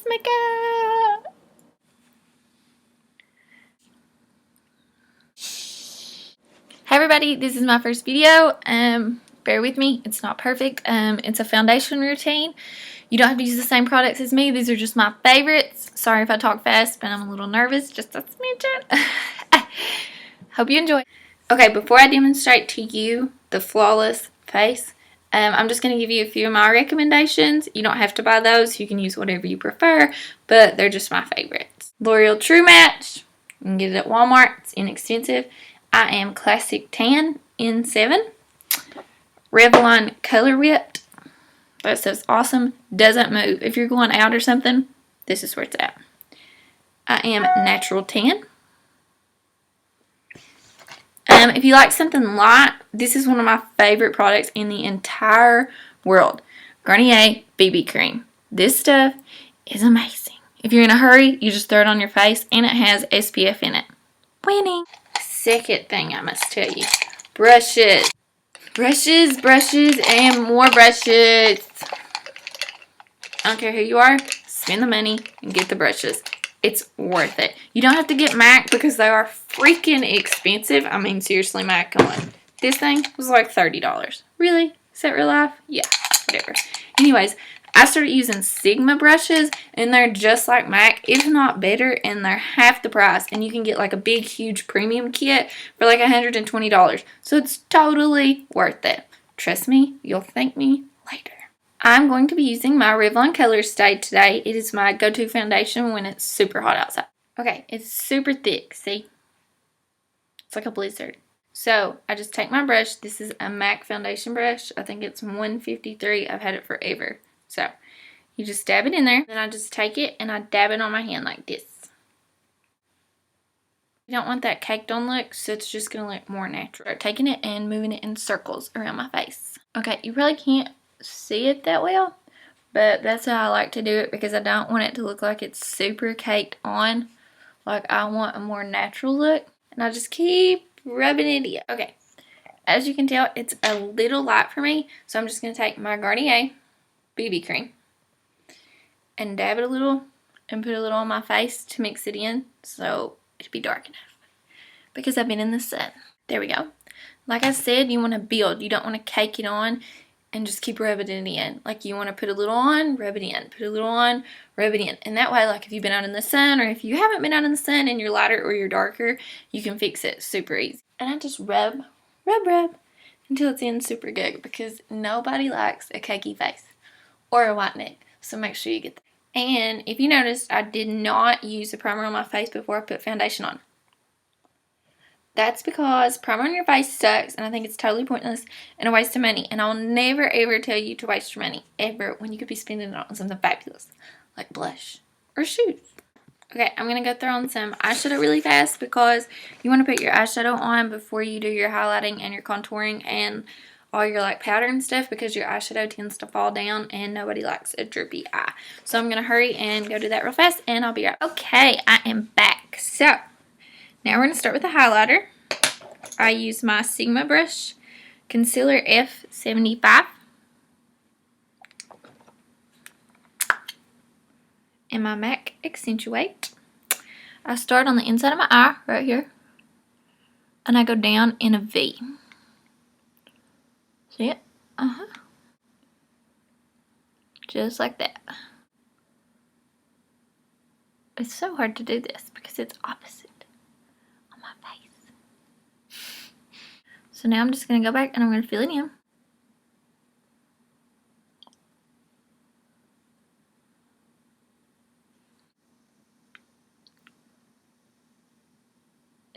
face makeup. Hey everybody, this is my first video. Bear with me, it's not perfect. It's a foundation routine. You don't have to use the same products as me. These are just my favorites. Sorry if I talk fast, but I'm a little nervous, just a smidgen. Hope you enjoy. Okay, before I demonstrate to you the flawless face, I'm just going to give you a few of my recommendations. You don't have to buy those. You can use whatever you prefer, but they're just my favorites. L'Oreal True Match. You can get it at Walmart. It's inexpensive. I Am Classic Tan N7. Revlon Color Ripped. That stuff's awesome. Doesn't move. If you're going out or something, this is where it's at. I Am Natural Tan. If you like something light, this is one of my favorite products in the entire world. Garnier BB Cream. This stuff is amazing. If you're in a hurry, you just throw it on your face, and it has SPF in it. Winning. Second thing I must tell you. Brushes. Brushes, brushes, and more brushes. I don't care who you are. Spend the money and get the brushes. It's worth it. You don't have to get MAC because they are freaking expensive. I mean, seriously, MAC, come on. This thing was like $30. Really? Is that real life? Yeah, whatever. Anyways, I started using Sigma brushes, and they're just like MAC, if not better, and they're half the price. And you can get like a big, huge premium kit for like $120. So it's totally worth it. Trust me, you'll thank me later. I'm going to be using my Revlon Color Stay today. It is my go-to foundation when it's super hot outside. Okay, it's super thick, see? It's like a blizzard. So, I just take my brush. This is a MAC foundation brush. I think it's 153. I've had it forever. So, you just dab it in there. Then I just take it and I dab it on my hand like this. You don't want that caked on look, so it's just going to look more natural. Start taking it and moving it in circles around my face. Okay, you really can't see it that well, but that's how I like to do it because I don't want it to look like it's super caked on. Like, I want a more natural look, and I just keep rubbing it in. Okay, as you can tell, it's a little light for me, so I'm just going to take my Garnier BB cream and dab it a little and put a little on my face to mix it in so it'll be dark enough because I've been in the sun. There we go. Like I said, you want to build. You don't want to cake it on and just keep rubbing it in. Like, you want to put a little on, rub it in. Put a little on, rub it in. And that way, like, if you've been out in the sun, or if you haven't been out in the sun and you're lighter or you're darker, you can fix it super easy. And I just rub until it's in super good, because nobody likes a cakey face or a white neck. So make sure you get that. And if you noticed, I did not use a primer on my face before I put foundation on. That's because primer on your face sucks, and I think it's totally pointless and a waste of money. And I'll never ever tell you to waste your money, ever, when you could be spending it on something fabulous, like blush or shoes. Okay, I'm going to go throw on some eyeshadow really fast because you want to put your eyeshadow on before you do your highlighting and your contouring and all your like powder and stuff, because your eyeshadow tends to fall down and nobody likes a droopy eye. So I'm going to hurry and go do that real fast, and I'll be right back. Okay, I am back. So now we're going to start with the highlighter. I use my Sigma brush, Concealer F75, and my MAC Accentuate. I start on the inside of my eye, right here, and I go down in a V. See it? Just like that. It's so hard to do this because it's opposite on my face. So now I'm just going to go back and I'm going to fill it in.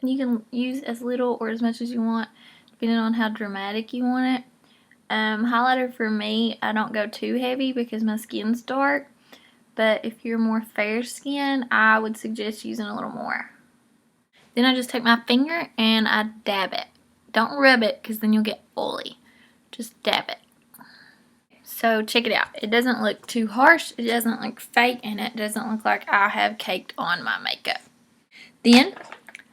And you can use as little or as much as you want, depending on how dramatic you want it. Highlighter for me, I don't go too heavy because my skin's dark. But if you're more fair skin, I would suggest using a little more. Then I just take my finger and I dab it. Don't rub it because then you'll get oily. Just dab it. So check it out. It doesn't look too harsh. It doesn't look fake. And it doesn't look like I have caked on my makeup. Then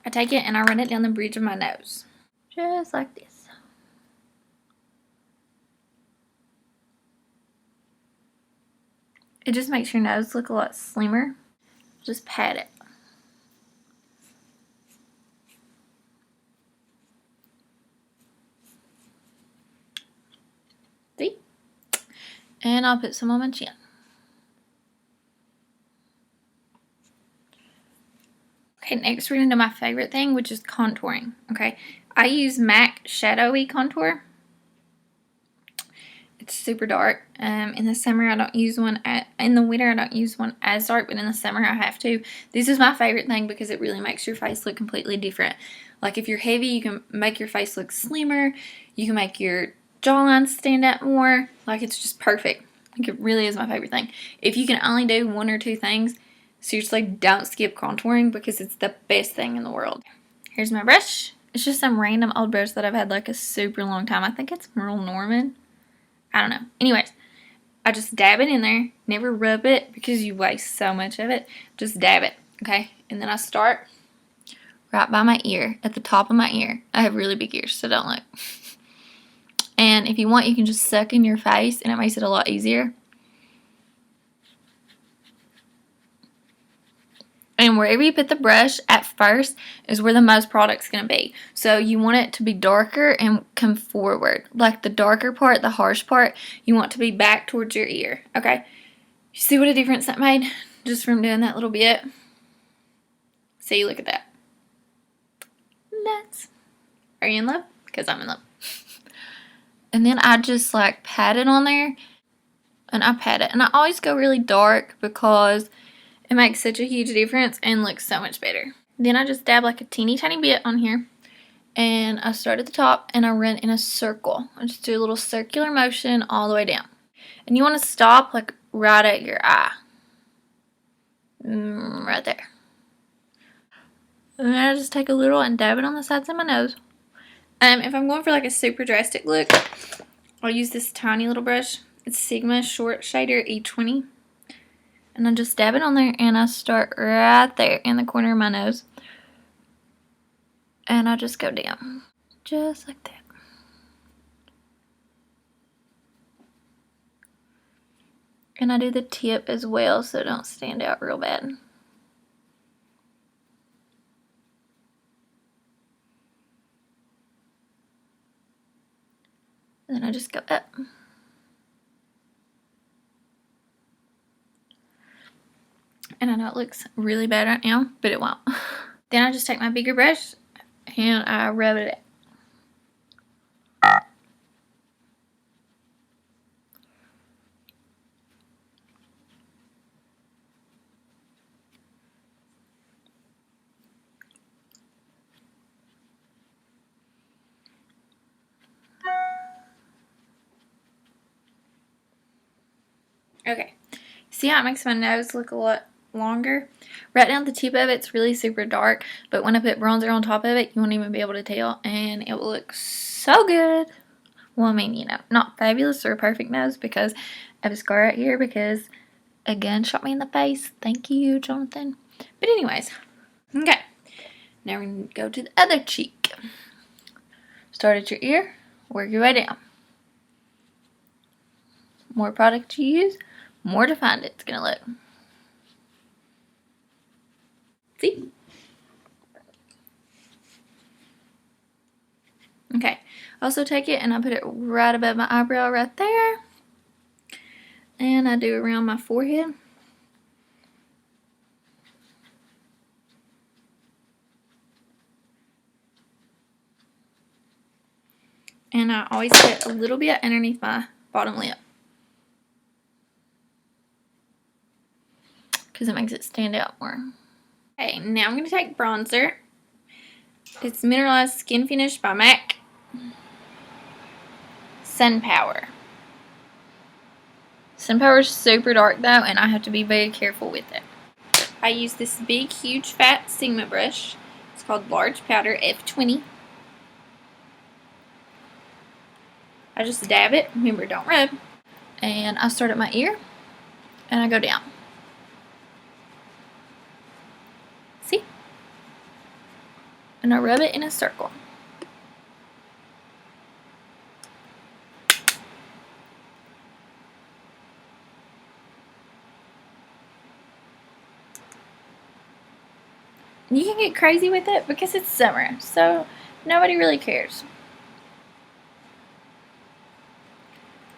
I take it and I run it down the bridge of my nose. Just like this. It just makes your nose look a lot slimmer. Just pat it. See? And I'll put some on my chin. Okay, next we're going to do my favorite thing, which is contouring. Okay, I use MAC Shadowy contour. It's super dark. In the summer I don't use one. In the winter I don't use one as dark, but in the summer I have to. This is my favorite thing because it really makes your face look completely different. Like if you're heavy, you can make your face look slimmer. You can make your jawline stand out more. Like it's just perfect. Like it really is my favorite thing. If you can only do one or two things, seriously don't skip contouring because it's the best thing in the world. Here's my brush. It's just some random old brush that I've had like a super long time. I think it's Merle Norman. I don't know. Anyways, I just dab it in there. Never rub it because you waste so much of it. Just dab it, okay? And then I start right by my ear, at the top of my ear. I have really big ears, so don't look. And if you want, you can just suck in your face, and it makes it a lot easier. And wherever you put the brush at first is where the most product's going to be. So you want it to be darker and come forward. Like the darker part, the harsh part, you want to be back towards your ear. Okay? You see what a difference that made? Just from doing that little bit. See, look at that. Nuts. Are you in love? Because I'm in love. And then I just like pat it on there. And I pat it. And I always go really dark because it makes such a huge difference and looks so much better. Then I just dab like a teeny tiny bit on here. And I start at the top and I run in a circle. I just do a little circular motion all the way down. And you want to stop like right at your eye. Right there. And then I just take a little and dab it on the sides of my nose. If I'm going for like a super drastic look, I'll use this tiny little brush. It's Sigma Short Shader E20. And I just dab it on there and I start right there in the corner of my nose. And I just go down. Just like that. And I do the tip as well so it don't stand out real bad. And then I just go up. And I know it looks really bad right now, but it won't. Then I just take my bigger brush and I rub it out. Okay, see how it makes my nose look a lot longer? Right down the tip of it's really super dark, but when I put bronzer on top of it, you won't even be able to tell, and it will look so good. Well, I mean, you know, not fabulous or a perfect nose because I have a scar right here because a gun shot me in the face. Thank you, Jonathan. But anyways, okay. Now we're going to go to the other cheek. Start at your ear, work your way down. More product you use, more defined it's going to look. See? Okay. Also take it and I put it right above my eyebrow right there. And I do around my forehead. And I always put a little bit underneath my bottom lip. Because it makes it stand out more. Okay, now I'm going to take bronzer. It's Mineralized Skin Finish by MAC. Sun Power. Sun Power is super dark though, and I have to be very careful with it. I use this big, huge, fat Sigma brush. It's called Large Powder F20. I just dab it. Remember, don't rub. And I start at my ear, and I go down. See? And I rub it in a circle. You can get crazy with it because it's summer, so nobody really cares.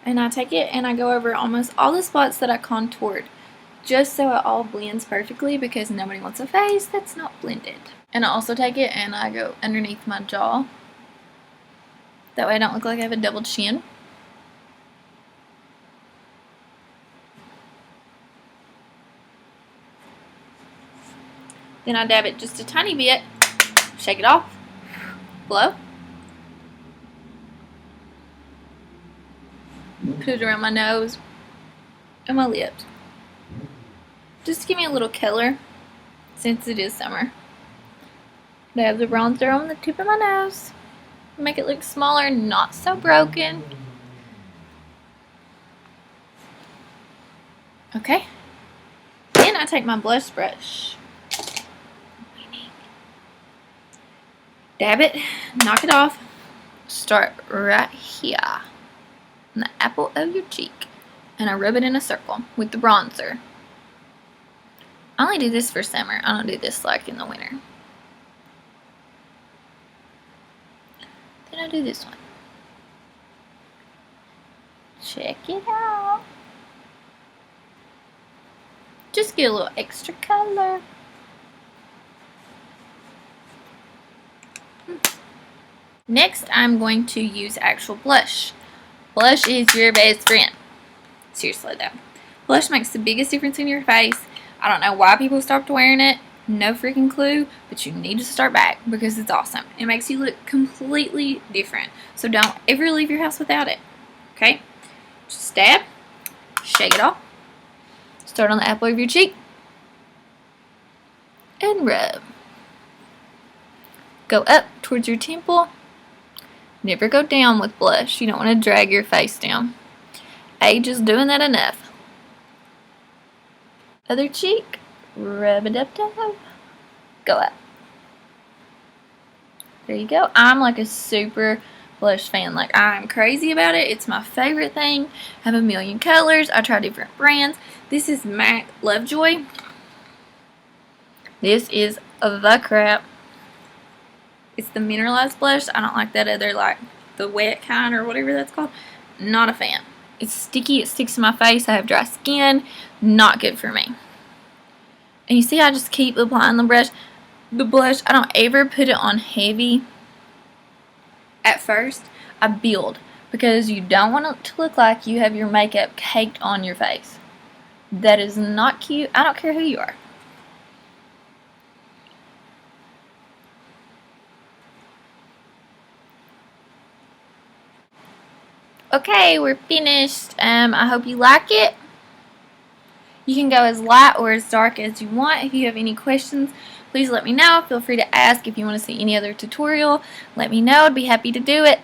And I take it and I go over almost all the spots that I contoured, just so it all blends perfectly, because nobody wants a face that's not blended. And I also take it and I go underneath my jaw. That way I don't look like I have a double chin. Then I dab it just a tiny bit, shake it off, blow. Put it around my nose and my lips. Just to give me a little color, since it is summer. Dab the bronzer on the tip of my nose. Make it look smaller, not so broken. Okay. Then I take my blush brush. Dab it, knock it off, start right here on the apple of your cheek, and I rub it in a circle with the bronzer. I only do this for summer. I don't do this like in the winter. Then I do this one. Check it out. Just get a little extra color. Next, I'm going to use actual blush. Blush is your best friend. Seriously though. Blush makes the biggest difference in your face. I don't know why people stopped wearing it. No freaking clue. But you need to start back because it's awesome. It makes you look completely different. So don't ever leave your house without it. Okay? Just dab. Shake it off. Start on the apple of your cheek. And rub. Go up towards your temple. Never go down with blush. You don't want to drag your face down. Age is doing that enough. Other cheek. Rub it up. Go up. There you go. I'm like a super blush fan. Like, I'm crazy about it. It's my favorite thing. I have a million colors. I try different brands. This is MAC Lovejoy. This is the crap. It's the mineralized blush. I don't like that other, like, the wet kind or whatever that's called. Not a fan. It's sticky. It sticks to my face. I have dry skin. Not good for me. And you see, I just keep applying the blush. I don't ever put it on heavy at first. I build because you don't want it to look like you have your makeup caked on your face. That is not cute. I don't care who you are. Okay, we're finished. I hope you like it. You can go as light or as dark as you want. If you have any questions, please let me know. Feel free to ask. If you want to see any other tutorial, let me know. I'd be happy to do it.